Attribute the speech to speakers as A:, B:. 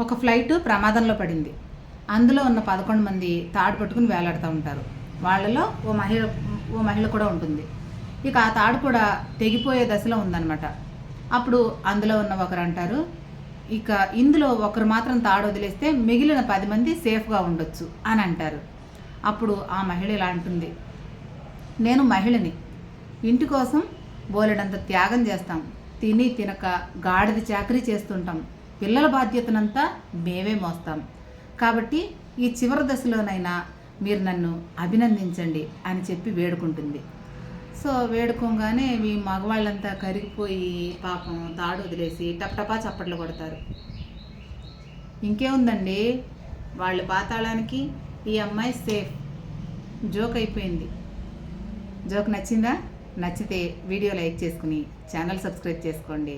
A: ఒక ఫ్లైట్ ప్రమాదంలో పడింది. అందులో ఉన్న 11 మంది తాడు పట్టుకుని వేలాడుతూ ఉంటారు. వాళ్ళలో ఓ మహిళ కూడా ఉంటుంది. ఇక ఆ తాడు కూడా తెగిపోయే దశలో ఉందన్నమాట. అప్పుడు అందులో ఉన్న ఒకరు అంటారు, ఇక ఇందులో ఒకరు మాత్రం తాడు వదిలేస్తే మిగిలిన 10 మంది సేఫ్గా ఉండొచ్చు అని అంటారు. అప్పుడు ఆ మహిళ ఇలా అంటుంది, నేను మహిళని, ఇంటి కోసం బోలెడంత త్యాగం చేస్తాం, తిని తినక గాడిద చాకరీ చేస్తుంటాం, పిల్లల బాధ్యతనంతా మేమే మోస్తాం, కాబట్టి ఈ చివరి దశలోనైనా మీరు నన్ను అభినందించండి అని చెప్పి వేడుకుంటుంది. సో వేడుకోగానే మీ మగవాళ్ళంతా కరిగిపోయి పాపం తాడు వదిలేసి టపటపా చప్పట్లు కొడతారు. ఇంకేముందండి, వాళ్ళు పాతాళానికి, ఈ అమ్మాయి సేఫ్. జోక్ అయిపోయింది. జోక్ నచ్చిందా? నచ్చితే వీడియో లైక్ చేసుకుని ఛానల్ సబ్స్క్రైబ్ చేసుకోండి.